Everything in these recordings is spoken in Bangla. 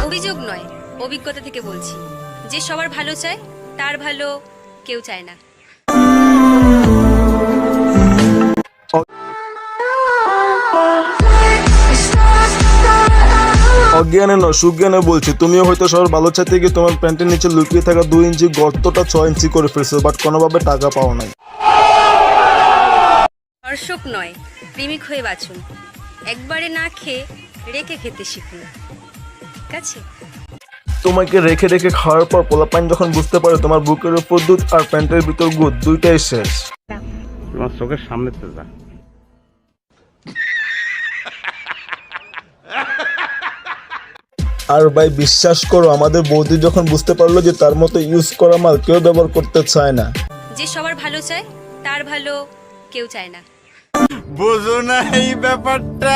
অভিযোগ নয়, অভিজ্ঞতা থেকে বলছি, যে সবার ভালো চায় তার ভালো কেউ চায় না। অজ্ঞানে নয় সুজ্ঞানে বলছি, তুমিও হয়তো সবার ভালো চাইতে গিয়ে তোমার প্যান্টের নিচে লুকিয়ে থাকা 2 ইঞ্চি গর্তটা 6 ইঞ্চি করে ফেলছো, বাট কোনোভাবে টাকা পাও নাই। দর্শক নয়, প্রেমিক হয়ে বাঁচুন। একবারে না খেয়ে রেখে খেতে শিখুন, ঠিক আছে? তোমাকে রেখে রেখে খাওয়ার পর পোলাপাইন যখন বুঝতে পারে তোমার বুকের উপর দুধ আর প্যান্টের ভিতর গুদ, দুইটাই শেষ। তোমার চোখের সামনে তো যা। আর ভাই বিশ্বাস করো, আমাদের বৌদি যখন বুঝতে পারলো যে তার মতো ইউজ করা মাল কেউ ব্যবহার করতে চায় না। যে সবার ভালো চায় তার ভালো কেউ চায় না। বুঝো না এই ব্যাপারটা?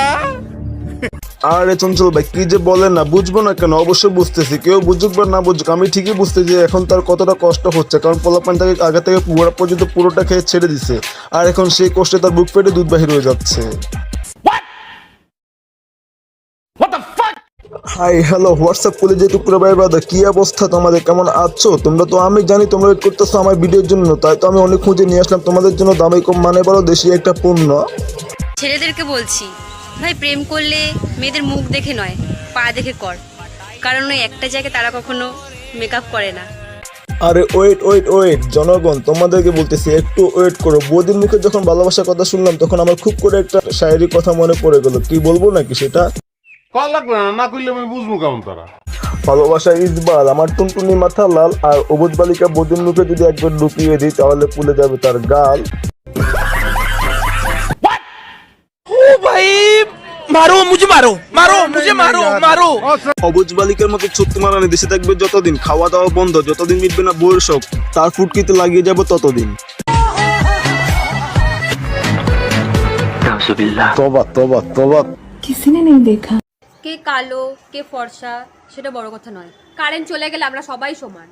আরে চঞ্চল ভাই কি যে বলেন না, বুঝবো না কেন? অবশ্যই বুঝতেছি, কেউ বুঝুক বা না বুঝুক আমি ঠিকই বুঝতে যে এখন তার কতটা কষ্ট হচ্ছে, কারণ পোলাপান তাকে আগে থেকে পুরো পর্যন্ত পুরোটা খেয়ে ছেড়ে দিছে, আর এখন সেই কষ্টে তার বুক পেটে দুধ বাহির হয়ে যাচ্ছে। হাই হ্যালো হোয়াটসঅ্যাপ করে যে টুকরো ভাই ব্রাদার, কি অবস্থা তোমাদের, কেমন আছো তোমরা? তো আমি জানি তোমরা ওয়েট করতেছো আমার ভিডিওর জন্য, তাই তো আমি অনেক খুঁজে নিয়ে আসলাম তোমাদের জন্য দামি কম মানে বলো দেশি একটা পণ্য। ছেলেদেরকে বলছি, ভাই প্রেম করলে মেয়েদের মুখ দেখে নয়, পা দেখে কর, কারণ ওই একটা জায়গায় তারা কখনো মেকআপ করে না। আরে ওয়েট ওয়েট ওয়েট জনগণ, তোমাদেরকে বলতেছি একটু ওয়েট করো। বৌদির মুখে যখন ভালোবাসার কথা শুনলাম তখন আমার খুব করে একটা শায়েরি কথা মনে পড়ে গেল, কি বলবো নাকি সেটা? কল লাগবে না, না করলে আমি বুঝবো কেমন তারা। ভালোবাসা ইসবাল, আমার টুনটুনি মাথা লাল, আর অবুধ বালিকা বৌদির মুখে যদি একবার ঢুকিয়ে দিই তাহলে ফুলে যাবে তার গাল। মারো মুঝে, মারো মারো মুঝে, মারো মারো। অবুজ বালিকার মতো ছোট্ট মারানি দেশে থাকবে যতদিন, খাওয়া দাওয়া বন্ধ যতদিন, মিটবে না বউয়ের শখ, তার ফুটকিতে লাগিয়ে যাবো ততদিন। তবা তবা তবা। किसी ने नहीं देखा। কে কালো কে ফর্সা সেটা বড় কথা নয়, কারেন্ট চলে গেলে আমরা সবাই সমান।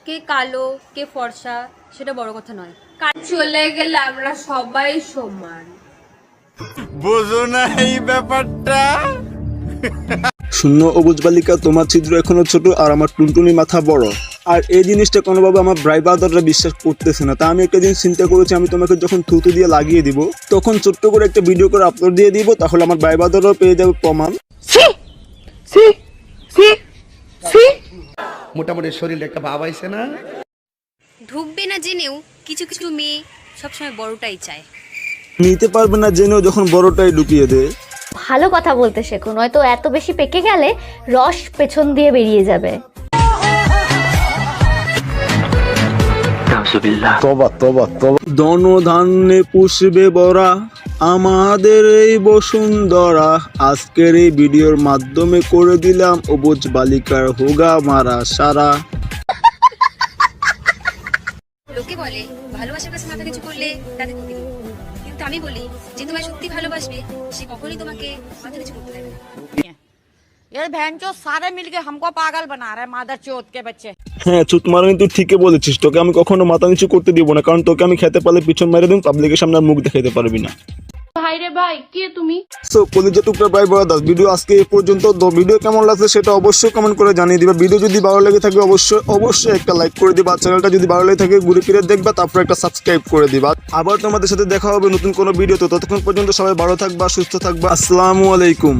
কে কালো কে ফর্সা সেটা বড় কথা নয়, কারেন্ট চলে গেলে আমরা সবাই সমান। বুঝো না এই ব্যাপারটা? শূন্য অবুজ বালিকা, তোমার ছিদ্র এখনো ছোট আর আমার টুনটুনি মাথা বড়, আর এই জিনিসটা কোনোভাবে আমার ভাই ব্রাদাররা বিশ্বাস করতেছে না। তা আমি একটা জিনিস চিন্তা করেছি, আমি তোমাকে যখন থুতু দিয়ে লাগিয়ে দিব তখন ছোট্ট করে একটা ভিডিও করে আপলোড দিয়ে দিব, তাহলে আমার ভাই ব্রাদাররাও পেয়ে যাবে প্রমাণ। মোটামুটি শরীরে একটা ভাব আইছে না? ঢুকবে না জেনেও কিছু কিছু মেয়ে সবসময় বড়টাই চায়। নিতে পারবে না জেনেও যখন বড়টাই ঢুকিয়ে দেয়। ভালো কথা বলতে শেখো, নয়তো এত বেশি পেকে গেলে রস পেছন দিয়ে বেরিয়ে যাবে। তবা তবা তবা। দন ধান্যে পুষবে বরা আমাদের এই বসুন্ধরা, আজকের এই ভিডিওর মাধ্যমে করে দিলাম অবুজ বালিকার হোগা মারা সারা। লোকে বলে ভালোবাসার কাছে মাথা কিছু করলে তাদের ক্ষতি নেই, কিন্তু আমি বলি যে তোমায় সত্যি ভালোবাসবে সে কখনোই তোমাকে মাথা কিছু করতে দেবে না। ये बहनचो सारे मिलके हमको पागल बना रहे हैं, मादर चोद के बच्चे। হ্যাঁ চুত মারানি, তুই ঠিকই বলেছিস, তোকে আমি কখনো মাথা নিচু করতে দিব না, কারণ তোকে আমি খেতে পারলে পিছন মেরে দিন, পাবলিকের সামনে আর মুখ দেখাইতে পারবি না। भाई रे भाई के তুমি? সো কলিজা টুকরা ভাই ব্রাদার, ভিডিও আজকে এই পর্যন্ত। তো ভিডিও কেমন লাগছে সেটা অবশ্যই কমেন্ট করে জানিয়ে দিবা। ভিডিও যদি ভালো লেগে থাকে অবশ্যই একটা লাইক করে দিবা, চ্যানেলটা যদি ভালো লেগে থাকে ঘুরে ফিরে দেখবা, তারপর একটা সাবস্ক্রাইব করে দিবা। আবার তোমাদের সাথে দেখা হবে নতুন কোনো ভিডিওতে, ততক্ষণ পর্যন্ত সবাই ভালো থাকবা, সুস্থ থাকবা। আসসালামু আলাইকুম।